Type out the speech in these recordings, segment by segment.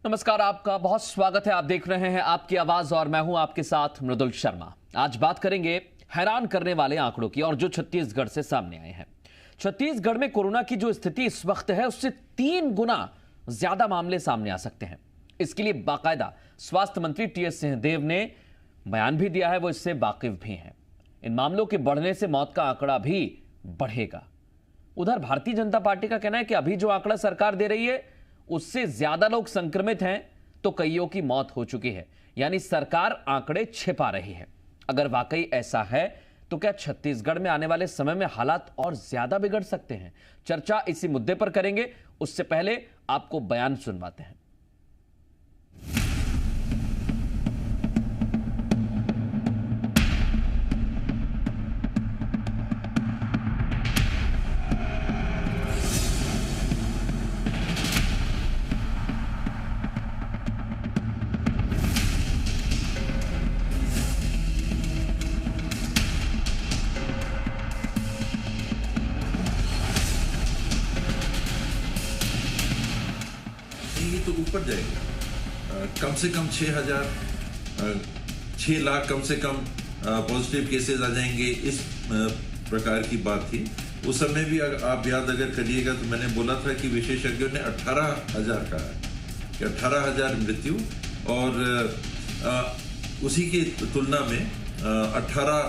नमस्कार, आपका बहुत स्वागत है। आप देख रहे हैं आपकी आवाज और मैं हूं आपके साथ मृदुल शर्मा। आज बात करेंगे हैरान करने वाले आंकड़ों की और जो छत्तीसगढ़ से सामने आए हैं। छत्तीसगढ़ में कोरोना की जो स्थिति इस वक्त है उससे 3 गुना ज्यादा मामले सामने आ सकते हैं। इसके लिए बाकायदा स्वास्थ्य मंत्री टीएस सिंहदेव ने बयान भी दिया है, वो इससे वाकिफ भी हैं। इन मामलों के बढ़ने से मौत का आंकड़ा भी बढ़ेगा। उधर भारतीय जनता पार्टी का कहना है कि अभी जो आंकड़ा सरकार दे रही है उससे ज्यादा लोग संक्रमित हैं तो कईयों की मौत हो चुकी है, यानी सरकार आंकड़े छिपा रही है। अगर वाकई ऐसा है तो क्या छत्तीसगढ़ में आने वाले समय में हालात और ज्यादा बिगड़ सकते हैं? चर्चा इसी मुद्दे पर करेंगे। उससे पहले आपको बयान सुनवाते हैं। तो ऊपर जाएगा, कम से कम 6,000 6 लाख कम से कम पॉजिटिव केसेस आ जाएंगे। इस प्रकार की बात थी उस समय भी। आप याद अगर करिएगा तो मैंने बोला था कि विशेषज्ञों ने 18,000 कहा कि 18,000 मृत्यु और उसी की तुलना में 18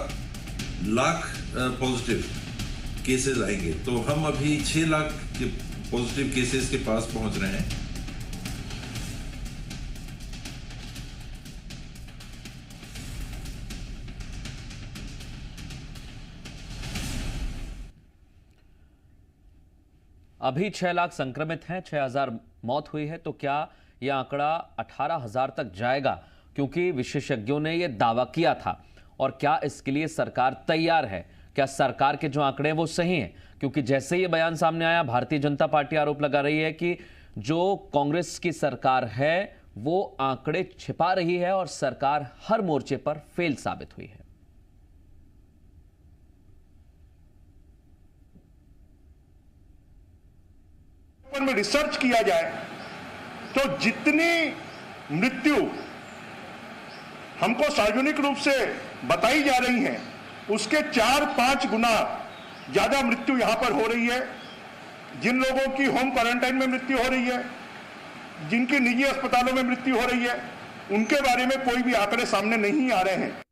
लाख पॉजिटिव केसेस आएंगे। तो हम अभी 6 लाख के पॉजिटिव केसेस के पास पहुंच रहे हैं। अभी 6 लाख संक्रमित हैं, 6,000 मौत हुई है, तो क्या यह आंकड़ा 18,000 तक जाएगा? क्योंकि विशेषज्ञों ने यह दावा किया था। और क्या इसके लिए सरकार तैयार है? क्या सरकार के जो आंकड़े हैं वो सही हैं? क्योंकि जैसे ये बयान सामने आया, भारतीय जनता पार्टी आरोप लगा रही है कि जो कांग्रेस की सरकार है वो आंकड़े छिपा रही है और सरकार हर मोर्चे पर फेल साबित हुई है। में रिसर्च किया जाए तो जितनी मृत्यु हमको सार्वजनिक रूप से बताई जा रही है उसके 4-5 गुना ज्यादा मृत्यु यहां पर हो रही है। जिन लोगों की होम क्वारंटाइन में मृत्यु हो रही है, जिनकी निजी अस्पतालों में मृत्यु हो रही है, उनके बारे में कोई भी आंकड़े सामने नहीं आ रहे हैं।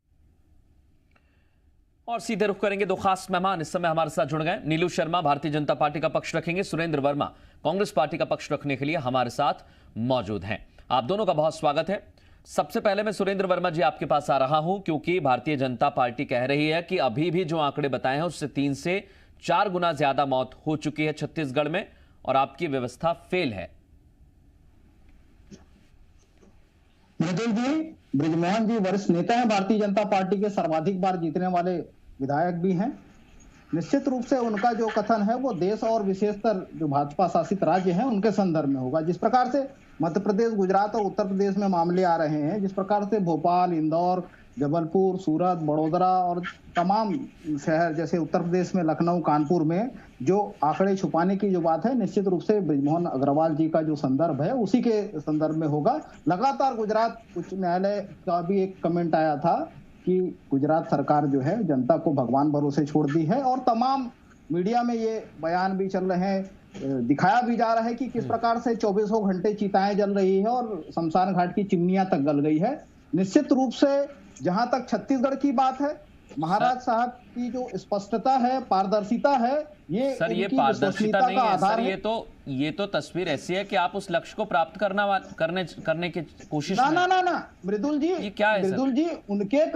और सीधे रुख करेंगे दो खास मेहमान इस समय हमारे साथ जुड़ गए। नीलू शर्मा भारतीय जनता पार्टी का पक्ष रखेंगे, सुरेंद्र वर्मा कांग्रेस पार्टी का पक्ष रखने के लिए हमारे साथ मौजूद हैं। आप दोनों का बहुत स्वागत है। सबसे पहले मैं सुरेंद्र वर्मा जी आपके पास आ रहा हूं, क्योंकि भारतीय जनता पार्टी कह रही है कि अभी भी जो आंकड़े बताए हैं उससे 3 से 4 गुना ज्यादा मौत हो चुकी है छत्तीसगढ़ में और आपकी व्यवस्था फेल है। मृदुल जी, बृजमोहन जी वरिष्ठ नेता हैं, भारतीय जनता पार्टी के सर्वाधिक बार जीतने वाले विधायक भी हैं। निश्चित रूप से उनका जो कथन है वो देश और विशेषकर जो भाजपा शासित राज्य हैं उनके संदर्भ में होगा। जिस प्रकार से मध्य प्रदेश, गुजरात और उत्तर प्रदेश में मामले आ रहे हैं, जिस प्रकार से भोपाल, इंदौर, जबलपुर, सूरत, बड़ोदरा और तमाम शहर जैसे उत्तर प्रदेश में लखनऊ, कानपुर में जो आंकड़े छुपाने की जो बात है, निश्चित रूप से बृजमोहन अग्रवाल जी का जो संदर्भ है उसी के संदर्भ में होगा। लगातार गुजरात उच्च न्यायालय का भी एक कमेंट आया था कि गुजरात सरकार जो है जनता को भगवान भरोसे छोड़ दी है और तमाम मीडिया में ये बयान भी चल रहे हैं, दिखाया भी जा रहा है कि किस प्रकार से 24 घंटे चिताएं जल रही है और शमशान घाट की चिमनियां तक गल गई है। निश्चित रूप से जहां तक छत्तीसगढ़ की बात है, महाराज साहब की जो स्पष्टता है, पारदर्शिता है, ये सर ये पारदर्शिता नहीं है सर, ये तो तस्वीर ऐसी है कि आप उस लक्ष्य को प्राप्त करने की कोशिश ना मृदुल जी, ये क्या है मृदुल जी, उनके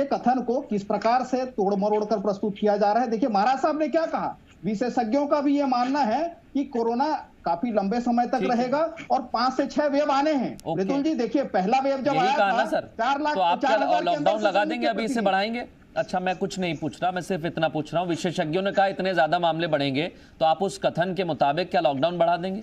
कथन को किस प्रकार से तोड़ मरोड़ कर प्रस्तुत किया जा रहा है। देखिए महाराज साहब ने क्या कहा, विशेषज्ञों का भी ये मानना है कि कोरोना काफी लंबे समय तक रहेगा और 5 से 6 वेव आने हैं। मृदुल जी देखिए, पहला वेव जब आया था 4 लाख, तो आप लॉकडाउन लगा देंगे, अभी इसे बढ़ाएंगे? अच्छा, मैं कुछ नहीं पूछ रहा, मैं सिर्फ इतना पूछ रहा हूँ, विशेषज्ञों ने कहा इतने ज्यादा मामले बढ़ेंगे तो आप उस कथन के मुताबिक क्या लॉकडाउन बढ़ा देंगे?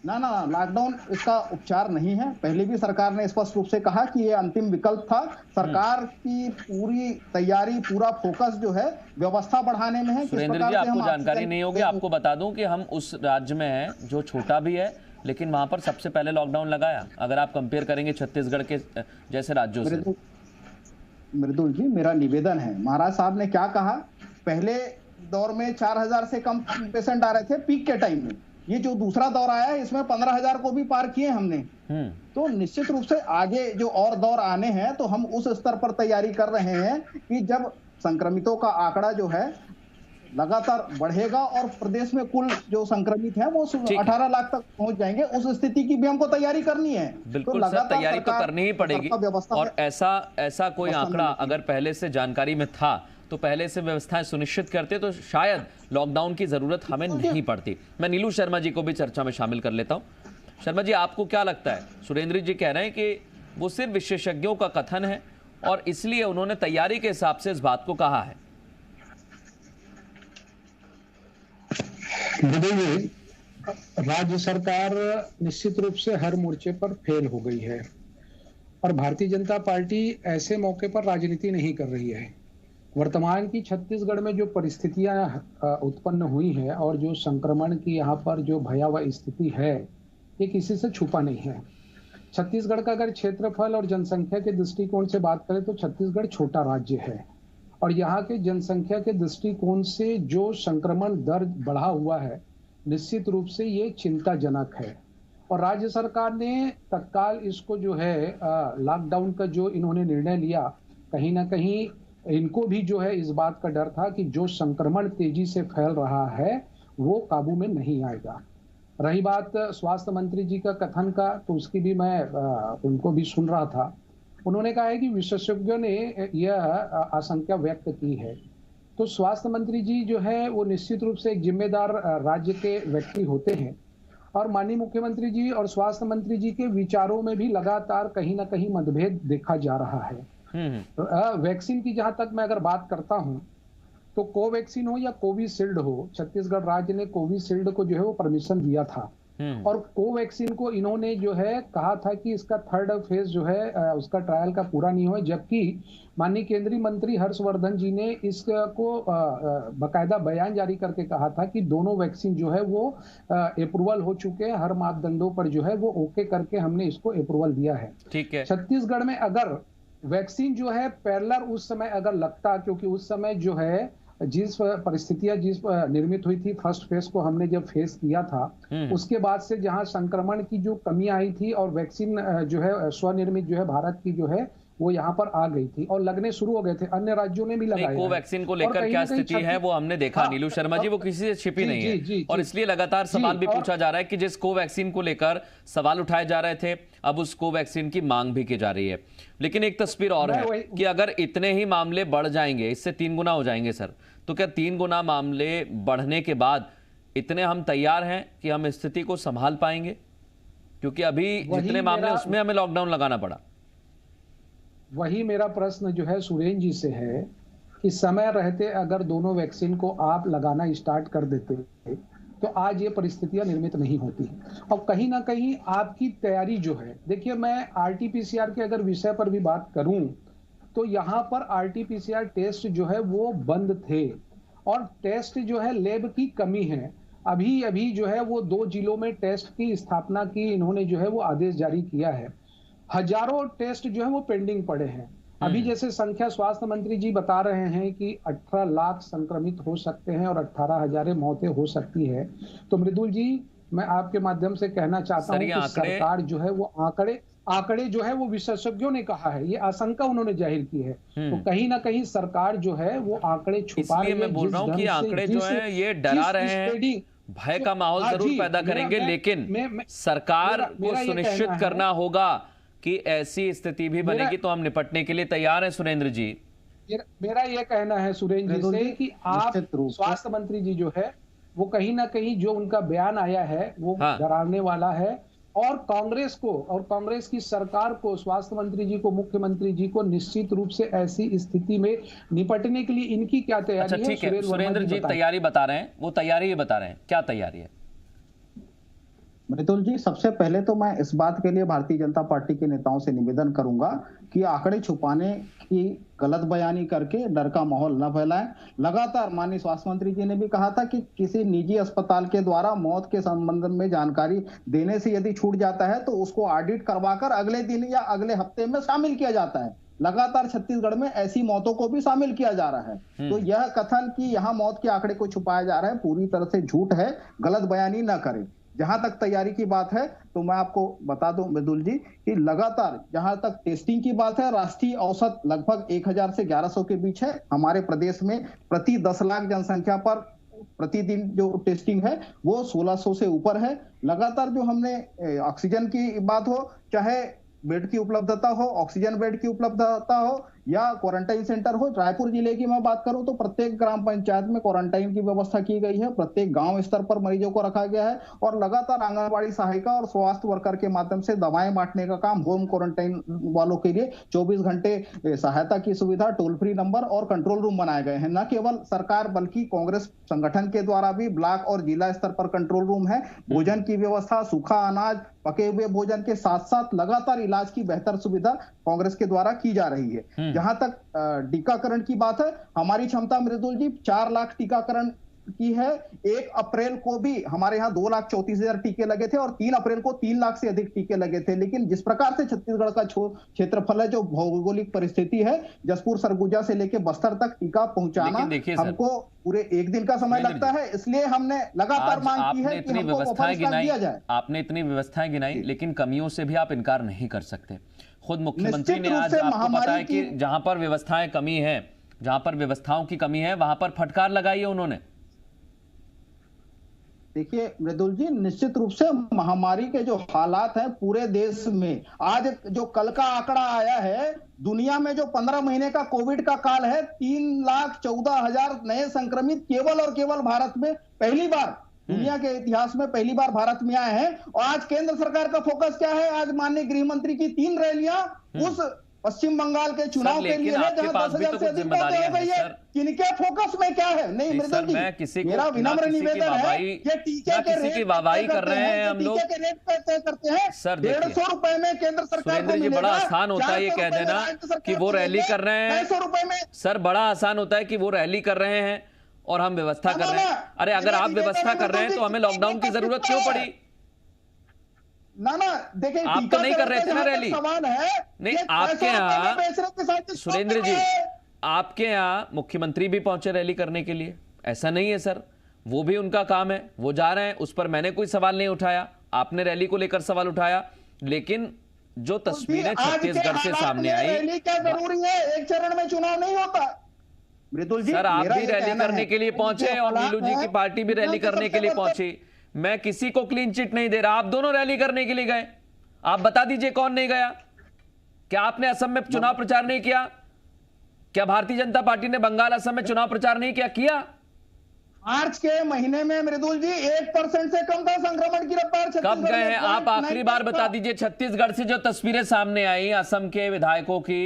ना, लॉकडाउन इसका उपचार नहीं है। पहले भी सरकार ने स्पष्ट रूप से कहा कि ये अंतिम विकल्प था। सरकार की पूरी तैयारी, पूरा फोकस जो है व्यवस्था बढ़ाने में है। सुरेंद्र जी, आपको जानकारी नहीं होगी, आपको बता दूं कि हम उस राज्य में हैं जो छोटा भी है लेकिन वहां पर सबसे पहले लॉकडाउन लगाया, अगर आप कंपेयर करेंगे छत्तीसगढ़ के जैसे राज्यों से। मृदुल जी, मेरा निवेदन है, महाराज साहब ने क्या कहा, पहले दौर में 4000 से कम पेशेंट आ रहे थे पीक के टाइम में, ये जो दूसरा दौर आया है इसमें 15000 को भी पार किए हमने। तो निश्चित रूप से आगे जो और दौर आने हैं तो हम उस स्तर पर तैयारी कर रहे हैं कि जब संक्रमितों का आंकड़ा जो है लगातार बढ़ेगा और प्रदेश में कुल जो संक्रमित है वो 18 लाख तक पहुंच जाएंगे, उस स्थिति की भी हमको तैयारी करनी है। बिल्कुल तो सर, तैयारी तो करनी ही पड़ेगी। और ऐसा कोई आंकड़ा अगर पहले से जानकारी में था तो पहले से व्यवस्थाएं सुनिश्चित करते तो शायद लॉकडाउन की जरूरत हमें नहीं पड़ती। मैं नीलू शर्मा जी को भी चर्चा में शामिल कर लेता हूं। शर्मा जी, आपको क्या लगता है? सुरेंद्र जी कह रहे हैं कि वो सिर्फ विशेषज्ञों का कथन है और इसलिए उन्होंने तैयारी के हिसाब से इस बात को कहा है। देखिए, राज्य सरकार निश्चित रूप से हर मोर्चे पर फेल हो गई है और भारतीय जनता पार्टी ऐसे मौके पर राजनीति नहीं कर रही है। वर्तमान की छत्तीसगढ़ में जो परिस्थितियां उत्पन्न हुई है और जो संक्रमण की यहाँ पर जो भयावह स्थिति है, ये किसी से छुपा नहीं है। छत्तीसगढ़ का अगर क्षेत्रफल और जनसंख्या के दृष्टिकोण से बात करें तो छत्तीसगढ़ छोटा राज्य है और यहाँ के जनसंख्या के दृष्टिकोण से जो संक्रमण दर बढ़ा हुआ है, निश्चित रूप से ये चिंताजनक है। और राज्य सरकार ने तत्काल इसको जो है लॉकडाउन का जो इन्होंने निर्णय लिया, कहीं ना कहीं इनको भी जो है इस बात का डर था कि जो संक्रमण तेजी से फैल रहा है वो काबू में नहीं आएगा। रही बात स्वास्थ्य मंत्री जी का कथन का, तो उसकी भी मैं उनको भी सुन रहा था। उन्होंने कहा है कि विशेषज्ञों ने यह आशंका व्यक्त की है। तो स्वास्थ्य मंत्री जी जो है वो निश्चित रूप से एक जिम्मेदार राज्य के व्यक्ति होते हैं और माननीय मुख्यमंत्री जी और स्वास्थ्य मंत्री जी के विचारों में भी लगातार कहीं ना कहीं मतभेद देखा जा रहा है। वैक्सीन की जहां तक मैं अगर बात करता हूं तो कोवैक्सीन हो या कोविशील्ड हो, छत्तीसगढ़ राज्य ने कोविशील्ड को जो है वो परमिशन दिया था और कोवैक्सीन को इन्होंने जो है कहा था कि इसका थर्ड फेज जो है उसका ट्रायल का पूरा नहीं हो, जबकि माननीय केंद्रीय मंत्री हर्षवर्धन जी ने इसको बकायदा बयान जारी करके कहा था कि दोनों वैक्सीन जो है वो अप्रूवल हो चुके हैं, हर मापदंडों पर जो है वो ओके करके हमने इसको अप्रूवल दिया है। ठीक है। छत्तीसगढ़ में अगर वैक्सीन जो है पैरेलल उस समय अगर लगता, क्योंकि उस समय जो है जिस परिस्थितियां जिस निर्मित हुई थी, फर्स्ट फेज को हमने जब फेस किया था, उसके बाद से जहां संक्रमण की जो कमी आई थी और वैक्सीन जो है स्वनिर्मित जो है भारत की जो है वो यहाँ पर आ गई थी और लगने शुरू हो गए थे, अन्य राज्यों ने भी लगाया। कोवैक्सीन को लेकर क्या स्थिति है वो हमने देखा। हाँ, नीलू शर्मा जी, वो किसी से छिपी नहीं है और इसलिए लगातार सवाल भी पूछा जा रहा है कि जिस कोवैक्सीन को लेकर सवाल उठाए जा रहे थे, अब उस कोवैक्सीन की मांग भी की जा रही है। लेकिन एक तस्वीर और है कि अगर इतने ही मामले बढ़ जाएंगे, इससे 3 गुना हो जाएंगे सर, तो क्या 3 गुना मामले बढ़ने के बाद इतने हम तैयार हैं कि हम स्थिति को संभाल पाएंगे? क्योंकि अभी जितने मामले उसमें हमें लॉकडाउन लगाना पड़ा। वही मेरा प्रश्न जो है सुरेंद्र जी से है कि समय रहते अगर दोनों वैक्सीन को आप लगाना स्टार्ट कर देते तो आज ये परिस्थितियां निर्मित नहीं होती। और कहीं ना कहीं आपकी तैयारी जो है, देखिए मैं आरटीपीसीआर के अगर विषय पर भी बात करूं तो यहाँ पर आरटीपीसीआर टेस्ट जो है वो बंद थे और टेस्ट जो है लैब की कमी है। अभी जो है वो 2 जिलों में टेस्ट की स्थापना की इन्होंने जो है वो आदेश जारी किया है। हजारों टेस्ट जो है वो पेंडिंग पड़े हैं। अभी जैसे संख्या स्वास्थ्य मंत्री जी बता रहे हैं कि 18 लाख संक्रमित हो सकते हैं और 18,000 मौतें हो सकती है। तो मृदुल जी, मैं आपके माध्यम से कहना चाहता हूं कि सरकार जो है वो आंकड़े जो है वो विशेषज्ञों ने कहा है, ये आशंका उन्होंने जाहिर की है। तो कहीं ना कहीं सरकार जो है वो आंकड़े छुपा रही है। मैं बोल रहा हूं कि आंकड़े जो है ये डरा रहे हैं, भय का माहौल जरूर पैदा करेंगे, लेकिन सरकार को सुनिश्चित करना होगा कि ऐसी स्थिति भी बनेगी तो हम निपटने के लिए तैयार हैं। सुरेंद्र जी, मेरा यह कहना है सुरेंद्र जी से कि आप स्वास्थ्य मंत्री जी जो है वो कहीं ना कहीं जो उनका बयान आया है वो डराने वाला है और कांग्रेस को और कांग्रेस की सरकार को, स्वास्थ्य मंत्री जी को, मुख्यमंत्री जी को निश्चित रूप से ऐसी स्थिति में निपटने के लिए इनकी क्या तैयारी है? ठीक है, सुरेंद्र जी तैयारी बता रहे हैं, वो तैयारी ही बता रहे हैं, क्या तैयारी है? मृदुल जी, सबसे पहले तो मैं इस बात के लिए भारतीय जनता पार्टी के नेताओं से निवेदन करूंगा कि आंकड़े छुपाने की गलत बयानी करके डर का माहौल न फैलाएं। लगातार माननीय स्वास्थ्य मंत्री जी ने भी कहा था कि किसी निजी अस्पताल के द्वारा मौत के संबंध में जानकारी देने से यदि छूट जाता है तो उसको ऑडिट करवाकर अगले दिन या अगले हफ्ते में शामिल किया जाता है। लगातार छत्तीसगढ़ में ऐसी मौतों को भी शामिल किया जा रहा है। तो यह कथन कि यहाँ मौत के आंकड़े को छुपाया जा रहा है पूरी तरह से झूठ है, गलत बयानी न करें। जहां तक तैयारी की बात है तो मैं आपको बता दूं मृदुल जी कि लगातार जहां तक टेस्टिंग की बात है, राष्ट्रीय औसत लगभग 1000 से 1100 के बीच है। हमारे प्रदेश में प्रति 10 लाख जनसंख्या पर प्रतिदिन जो टेस्टिंग है वो 1600 से ऊपर है। लगातार जो हमने ऑक्सीजन की बात हो, चाहे बेड की उपलब्धता हो, ऑक्सीजन बेड की उपलब्धता हो या क्वारंटाइन सेंटर हो, रायपुर जिले की मैं बात करूं तो प्रत्येक ग्राम पंचायत में क्वारंटाइन की व्यवस्था की गई है। प्रत्येक गांव स्तर पर मरीजों को रखा गया है और लगातार आंगनबाड़ी सहायिका और स्वास्थ्य वर्कर के माध्यम से दवाएं बांटने का काम, होम क्वारंटाइन वालों के लिए 24 घंटे सहायता की सुविधा, टोल फ्री नंबर और कंट्रोल रूम बनाए गए हैं। न केवल सरकार बल्कि कांग्रेस संगठन के द्वारा भी ब्लॉक और जिला स्तर पर कंट्रोल रूम है। भोजन की व्यवस्था, सूखा अनाज, पके हुए भोजन के साथ साथ लगातार इलाज की बेहतर सुविधा कांग्रेस के द्वारा की जा रही है। जहां तक टीकाकरण की बात है, हमारी क्षमता मृदुल जी 4 लाख टीकाकरण की है। 1 अप्रैल को भी हमारे यहाँ 2,34,000 टीके लगे थे और 3 अप्रैल को 3 लाख से अधिक टीके लगे थे। लेकिन जिस प्रकार से छत्तीसगढ़ का क्षेत्रफल है, जो भौगोलिक परिस्थिति है, जसपुर सरगुजा से लेकर बस्तर तक टीका पहुंचाना हमको पूरे 1 दिन का समय लगता है। इसलिए हमने लगातार मांग की है कि हमको व्यवस्थाएं दिया जाए। आपने इतनी व्यवस्थाएं गिनाई, लेकिन कमियों से भी आप इनकार नहीं कर सकते। खुद मुख्यमंत्री ने आज आपको बताया कि जहां पर व्यवस्थाएं कमी है, जहां पर व्यवस्थाओं की कमी है, वहां पर फटकार लगाई है उन्होंने। देखिए मृदुल जी, निश्चित रूप से महामारी के जो हालात हैं पूरे देश में, आज जो कल का आंकड़ा आया है, दुनिया में जो 15 महीने का कोविड का काल है, 3,14,000 नए संक्रमित केवल और केवल भारत में पहली बार, दुनिया के इतिहास में पहली बार भारत में आए हैं। और आज केंद्र सरकार का फोकस क्या है? आज माननीय गृह मंत्री की 3 रैलियां उस पश्चिम बंगाल के चुनाव के लिए है जहां 10,000 से अधिक मौतें हो गई है। किनके फोकस में क्या है? नहीं मृदुल जी, मेरा विनम्र निवेदन है, ये टीके के रेट वाहवाही कर रहे हैं हम लोग, टीके के रेट पे तय करते हैं। सर 150 रुपए में केंद्र सरकार को मिलेगा। बड़ा आसान होता है ये कह देना कि वो रैली कर रहे हैं। 250 रुपए में सर बड़ा आसान होता है कि वो रैली कर रहे हैं और हम व्यवस्था कर रहे हैं। अरे अगर आप व्यवस्था कर रहे हैं तो हमें लॉकडाउन की जरूरत क्यों पड़ी? ना देखिए, आप तो नहीं कर रहे थे ना रैली। सवाल है नहीं, आपके यहाँ सुरेंद्र जी, आपके यहाँ मुख्यमंत्री भी पहुंचे रैली करने के लिए, ऐसा नहीं है सर? वो भी उनका काम है, वो जा रहे हैं, उस पर मैंने कोई सवाल नहीं उठाया। आपने रैली को लेकर सवाल उठाया, लेकिन जो तस्वीरें छत्तीसगढ़ से सामने आई, रैली क्या जरूरी है? एक चरण में चुनाव नहीं होता मृदुल जी। सर आप भी रैली करने के लिए पहुंचे और नीलू जी की पार्टी भी रैली करने के लिए पहुंची। मैं किसी को क्लीन चिट नहीं दे रहा, आप दोनों रैली करने के लिए गए। आप बता दीजिए कौन नहीं गया? क्या आपने असम में चुनाव प्रचार नहीं किया? क्या भारतीय जनता पार्टी ने बंगाल असम में चुनाव प्रचार नहीं किया? मार्च के महीने में मृदुल जी 1% से कम था संक्रमण की रफ्तार। कब गए हैं आप? आखिरी बार बता दीजिए। छत्तीसगढ़ से जो तस्वीरें सामने आई असम के विधायकों की,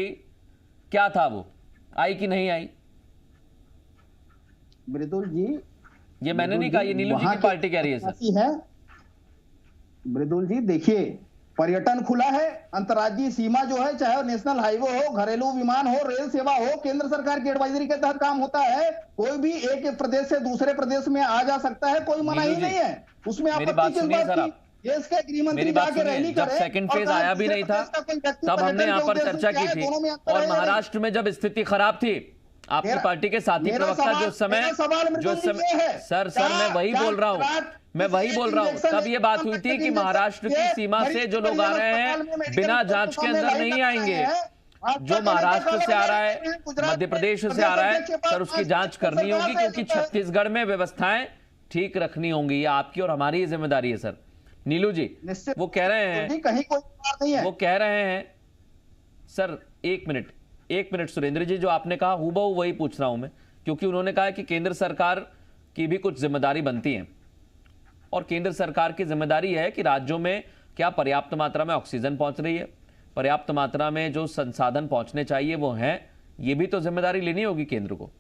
क्या था वो? आई कि नहीं आई? मृदुल जी, ये मैंने नहीं कहा, ये नीलू जी की पार्टी कह रही है सर। मृदुल जी देखिए, पर्यटन खुला है, अंतर्राज्यीय सीमा जो है, चाहे नेशनल हाईवे हो, घरेलू विमान हो, रेल सेवा हो, केंद्र सरकार की एडवाइजरी के तहत काम होता है। कोई भी एक प्रदेश से दूसरे प्रदेश में आ जा सकता है, कोई मनाही नहीं है। उसमें आपत्ति किस बात की? देश के गृह मंत्री जाके रैली करे। जब सेकंड फेज आया भी नहीं था तब हमने यहाँ पर चर्चा की थी, और महाराष्ट्र में जब स्थिति खराब थी, आपकी पार्टी के साथी प्रवक्ता जो समय सर मैं वही बोल रहा हूं, तब ये बात हुई थी कि महाराष्ट्र की सीमा से जो लोग आ रहे हैं बिना जांच के अंदर नहीं आएंगे। जो महाराष्ट्र से आ रहा है, मध्य प्रदेश से आ रहा है, सर उसकी जांच करनी होगी, क्योंकि छत्तीसगढ़ में व्यवस्थाएं ठीक रखनी होंगी। ये आपकी और हमारी जिम्मेदारी है सर। नीलू जी वो कह रहे हैं, कहीं कोई बात नहीं है, वो कह रहे हैं सर, एक मिनट सुरेंद्र जी, जो आपने कहा हूबहू वही पूछ रहा हूं मैं, क्योंकि उन्होंने कहा कि केंद्र सरकार की भी कुछ जिम्मेदारी बनती है, और केंद्र सरकार की जिम्मेदारी है कि राज्यों में क्या पर्याप्त मात्रा में ऑक्सीजन पहुंच रही है, पर्याप्त मात्रा में जो संसाधन पहुंचने चाहिए वो हैं, ये भी तो जिम्मेदारी लेनी होगी केंद्र को।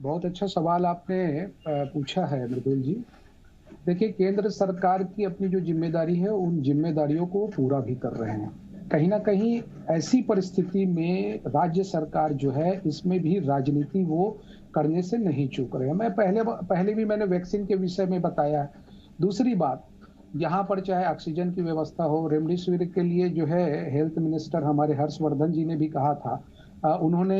बहुत अच्छा सवाल आपने पूछा है मृदुल जी। देखिए, केंद्र सरकार की अपनी जो जिम्मेदारी है, उन जिम्मेदारियों को पूरा भी कर रहे हैं। कहीं ना कहीं ऐसी परिस्थिति में राज्य सरकार जो है, इसमें भी राजनीति वो करने से नहीं चूक रहे हैं। मैं पहले भी मैंने वैक्सीन के विषय में बताया है। दूसरी बात, यहाँ पर चाहे ऑक्सीजन की व्यवस्था हो, रेमडेसिविर के लिए जो है हेल्थ मिनिस्टर हमारे हर्षवर्धन जी ने भी कहा था, उन्होंने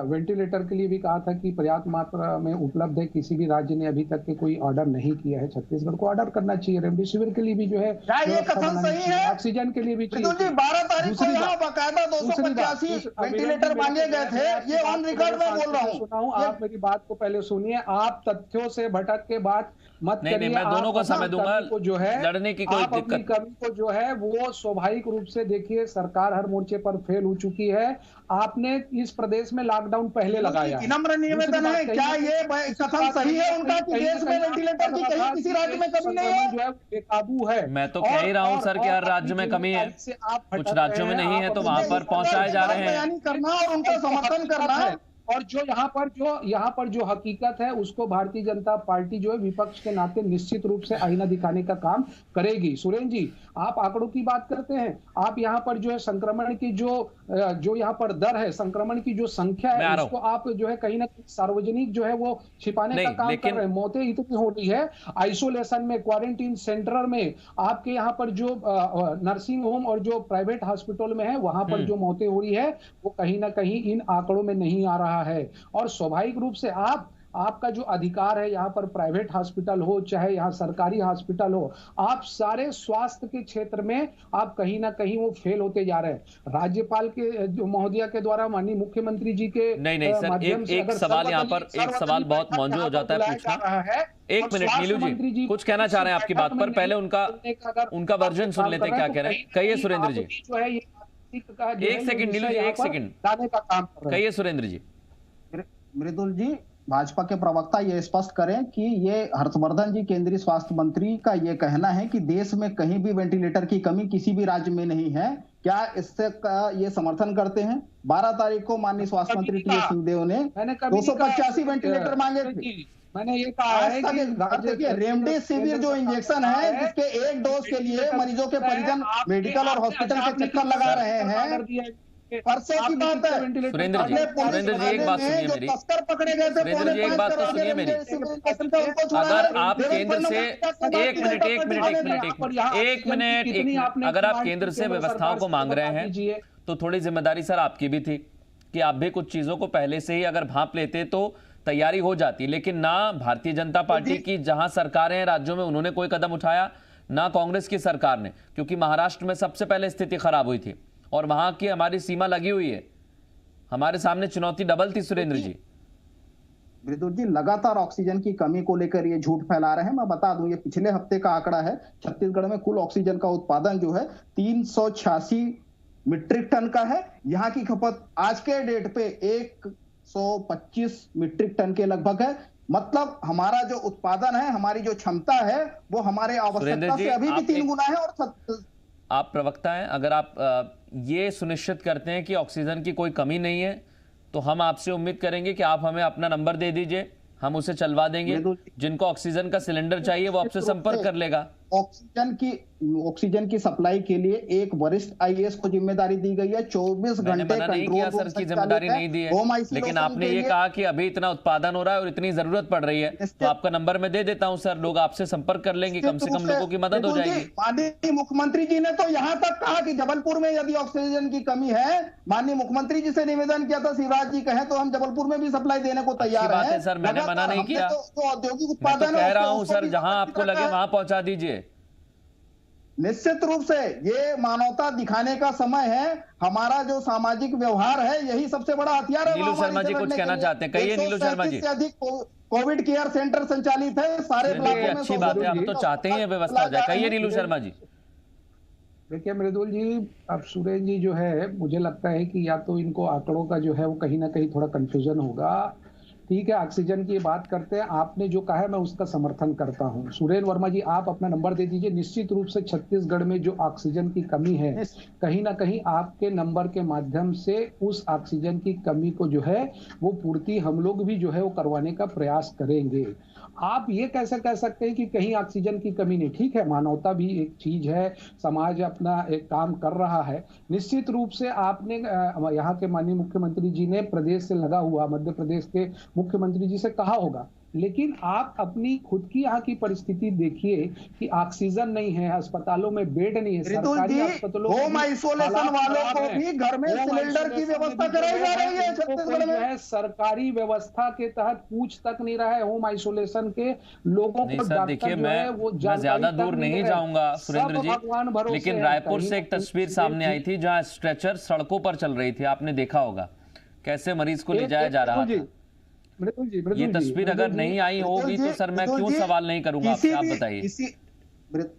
वेंटिलेटर के लिए भी कहा था कि पर्याप्त मात्रा में उपलब्ध है। किसी भी राज्य ने अभी तक के कोई ऑर्डर नहीं किया है, छत्तीसगढ़ को ऑर्डर करना चाहिए। रेमडेसिविर के लिए भी जो है क्या ये कथन सही है? ऑक्सीजन के लिए भी चाहिए। 12 तारीख को यहाँ बाकायदा 285 वेंटिलेटर मांगे गए थे, ये ऑन रिकॉर्ड में बोल रहा हूँ। आप मेरी बात को पहले सुनिए, आप तथ्यों से भटक के बात मत करिए। नहीं, मैं दोनों को समय दूंगा, जो है लड़ने की कोई दिक्कत। कमी को जो है वो स्वाभाविक रूप से देखिए, सरकार हर मोर्चे पर फेल हो चुकी है। आपने इस प्रदेश में लॉकडाउन पहले लगाया। विनम्र निवेदन है, क्या ये कथन सही है उनका कि देश में वेंटिलेटर की कहीं किसी राज्य में कमी नहीं है? जो है बेकाबू है। मैं तो कह ही रहा हूँ सर कि हर राज्य में कमी है, कुछ राज्यों में नहीं है, तो वहां पर पहुंचाए जा रहे हैं। करना और उनका समर्थन करना है। और जो यहाँ पर जो हकीकत है, उसको भारतीय जनता पार्टी जो है विपक्ष के नाते निश्चित रूप से आईना दिखाने का काम करेगी। सुरेंद्र जी, आप आंकड़ों की बात करते हैं, आप यहाँ पर जो है संक्रमण की जो यहाँ पर दर है, संक्रमण की जो संख्या है, उसको आप जो है कहीं ना कहीं सार्वजनिक जो है वो छिपाने का काम कर रहे हैं। मौतें इतनी हो रही है, आइसोलेशन में, क्वारंटीन सेंटर में, आपके यहाँ पर जो नर्सिंग होम और जो प्राइवेट हॉस्पिटल में है, वहां पर जो मौतें हो रही है, वो कहीं ना कहीं इन आंकड़ों में नहीं आ रहा है। और स्वाभाविक रूप से आपका जो अधिकार है, यहाँ पर प्राइवेट हॉस्पिटल हो चाहे यहाँ सरकारी हॉस्पिटल हो, आप सारे स्वास्थ्य के क्षेत्र में आप कहीं ना कहीं वो फेल होते जा रहे हैं। राज्यपाल के जो महोदया के द्वारा माननीय मुख्यमंत्री जी के नहीं सर, एक सवाल यहाँ पर, एक सवाल बहुत मौजूद हो जाता है पूछना। एक मिनट नीलू जी, कुछ कहना चाह रहे हैं आपकी बात पर, पहले उनका वर्जन सुन लेते हैं, क्या कह रहे हैं। कहिए सुरेंद्र जी। एक सेकंड नीलू जी, एक सेकंड कहिए सुरेंद्र जी। मृदुल जी, भाजपा के प्रवक्ता ये स्पष्ट करें कि ये हर्षवर्धन जी केंद्रीय स्वास्थ्य मंत्री का ये कहना है कि देश में कहीं भी वेंटिलेटर की कमी किसी भी राज्य में नहीं है, क्या इससे ये समर्थन करते हैं? 12 तारीख को माननीय स्वास्थ्य मंत्री टी.एस. सिंहदेव ने 285 वेंटिलेटर मांगे थे। मैंने ये कहा है कि रेमडेसिविर जो इंजेक्शन है, जिसके एक डोज के लिए मरीजों के परिजन मेडिकल और हॉस्पिटल के चक्कर लगा रहे हैं, परसों की बात है। सुरेंद्र जी एक बात सुनिए मेरी, तस्कर पकड़े गए थे। सुरेंद्र जी एक बात तो सुनिए मेरी, अगर आप केंद्र से एक मिनट अगर आप केंद्र से व्यवस्थाओं को मांग रहे हैं, तो थोड़ी जिम्मेदारी सर आपकी भी थी कि आप भी कुछ चीजों को पहले से ही अगर भांप लेते तो तैयारी हो जाती। लेकिन ना भारतीय जनता पार्टी की जहां सरकारें हैं राज्यों में, उन्होंने कोई कदम उठाया, ना कांग्रेस की सरकार ने, क्योंकि महाराष्ट्र में सबसे पहले स्थिति खराब हुई थी और वहां की हमारी सीमा लगी हुई है, हमारे सामने चुनौती डबल थी। सुरेंद्र जी, मृदुल जी, लगातार ऑक्सीजन की कमी को लेकर ये झूठ फैला रहे हैं। मैं बता दूं, ये पिछले हफ्ते का आंकड़ा है, छत्तीसगढ़ में कुल ऑक्सीजन का उत्पादन जो है 386 मीट्रिक टन का है। यहाँ की खपत आज के डेट पे 125 मीट्रिक टन के लगभग है। मतलब हमारा जो उत्पादन है, हमारी जो क्षमता है, वो हमारे आवश्यकता से अभी भी 3 गुना है। और आप प्रवक्ता हैं, अगर आप ये सुनिश्चित करते हैं कि ऑक्सीजन की कोई कमी नहीं है, तो हम आपसे उम्मीद करेंगे कि आप हमें अपना नंबर दे दीजिए, हम उसे चलवा देंगे। जिनको ऑक्सीजन का सिलेंडर चाहिए वो आपसे संपर्क कर लेगा। ऑक्सीजन की सप्लाई के लिए एक वरिष्ठ आईएएस को जिम्मेदारी दी गई है। 24 घंटे नहीं किया सर, की जिम्मेदारी नहीं दी है, लेकिन आपने ये कहा कि अभी इतना उत्पादन हो रहा है और इतनी जरूरत पड़ रही है, तो आपका नंबर मैं दे देता हूं सर, लोग आपसे संपर्क कर लेंगे, कम से कम लोगों की मदद हो जाएगी। माननीय मुख्यमंत्री जी ने तो यहाँ तक कहा कि जबलपुर में यदि ऑक्सीजन की कमी है, माननीय मुख्यमंत्री जी से निवेदन किया था, शिवराज जी कहे तो हम जबलपुर में भी सप्लाई देने को तैयार है सर, मैंने मना नहीं किया, औद्योगिक उत्पादन कह रहा हूं सर, जहां आपको लगे वहां पहुंचा दीजिए। निश्चित रूप से ये मानवता दिखाने का समय है। हमारा जो सामाजिक व्यवहार है, यही सबसे बड़ा हथियार है। नीलू शर्मा जी कुछ कहना चाहते हैं, कहिए नीलू शर्मा जी। अधिक कोविड केयर सेंटर संचालित है सारे ब्लॉकों में। अच्छी बात है, हम तो चाहते हैं व्यवस्था हो जाए। कहिए नीलू शर्मा जी। देखिए मृदुल जी, अब सुरेंद्र जी जो है, मुझे लगता है कि या तो इनको आंकड़ों का जो है वो कहीं ना कहीं थोड़ा कंफ्यूजन होगा। ठीक है, ऑक्सीजन की बात करते हैं, आपने जो कहा है मैं उसका समर्थन करता हूं। सुरेंद्र वर्मा जी, आप अपना नंबर दे दीजिए। निश्चित रूप से छत्तीसगढ़ में जो ऑक्सीजन की कमी है, कहीं ना कहीं आपके नंबर के माध्यम से उस ऑक्सीजन की कमी को जो है वो पूर्ति हम लोग भी जो है वो करवाने का प्रयास करेंगे। आप ये कैसे कह सकते हैं कि कहीं ऑक्सीजन की कमी नहीं? ठीक है, मानवता भी एक चीज है, समाज अपना एक काम कर रहा है। निश्चित रूप से आपने यहाँ के माननीय मुख्यमंत्री जी ने प्रदेश से लगा हुआ मध्य प्रदेश के मुख्यमंत्री जी से कहा होगा, लेकिन आप अपनी खुद की यहाँ की परिस्थिति देखिए कि ऑक्सीजन नहीं है, अस्पतालों में बेड नहीं है, सरकारी अस्पतालों होम आइसोलेशन वालों को भी घर में सिलेंडर की व्यवस्था कराई जा रही है छत्तीसगढ़ में। सरकारी व्यवस्था के तहत पूछ तक नहीं रहा है होम आइसोलेशन के लोगों को। सर देखिए, मैं ज्यादा दूर नहीं जाऊंगा सुरेंद्र जी, लेकिन रायपुर से एक तस्वीर सामने आई थी जहां स्ट्रेचर सड़कों पर चल रही थी। आपने देखा होगा कैसे मरीज को ले जाया जा रहा था। ये तस्वीर अगर नहीं आई होगी तो सर मैं क्यों सवाल नहीं करूंगा आपसे, आप बताइए।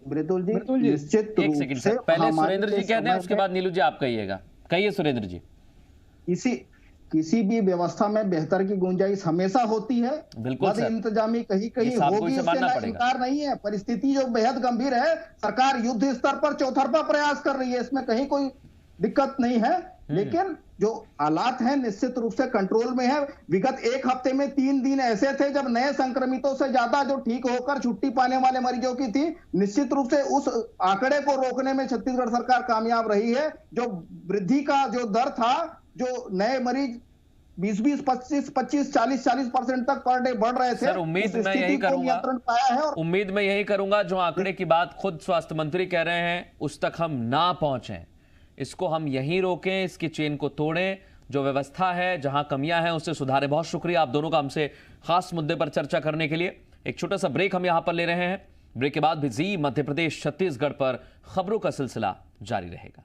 मृदुल जी निश्चित एक सेकंड सर, पहले सुरेंद्र जी कहते हैं, उसके बाद नीलू जी आप कहिएगा। कहिए सुरेंद्र जी। किसी भी व्यवस्था में बेहतर की गुंजाइश हमेशा होती है। बिल्कुल सर, इंतजामी कहीं कहीं होगी, इससे इनकार नहीं है। परिस्थिति जो बेहद गंभीर है, सरकार युद्ध स्तर पर चौतरफा प्रयास कर रही है, इसमें कहीं कोई दिक्कत नहीं है। लेकिन जो हालात हैं निश्चित रूप से कंट्रोल में है। विगत एक हफ्ते में 3 दिन ऐसे थे जब नए संक्रमितों से ज्यादा जो ठीक होकर छुट्टी पाने वाले मरीजों की थी। निश्चित रूप से उस आंकड़े को रोकने में छत्तीसगढ़ सरकार कामयाब रही है। जो वृद्धि का जो दर था, जो नए मरीज 20-20, 25-25, 40% तक पर डे बढ़ रहे थे, सर उम्मीद मैं यही करूंगा, पाया है। और उम्मीद मैं यही करूंगा जो आंकड़े की बात खुद स्वास्थ्य मंत्री कह रहे हैं उस तक हम ना पहुंचे, इसको हम यहीं रोकें, इसकी चेन को तोड़ें। जो व्यवस्था है, जहां कमियां हैं उसे सुधारें। बहुत शुक्रिया आप दोनों का हमसे खास मुद्दे पर चर्चा करने के लिए। एक छोटा सा ब्रेक हम यहां पर ले रहे हैं। ब्रेक के बाद भी जी मध्य प्रदेश छत्तीसगढ़ पर खबरों का सिलसिला जारी रहेगा।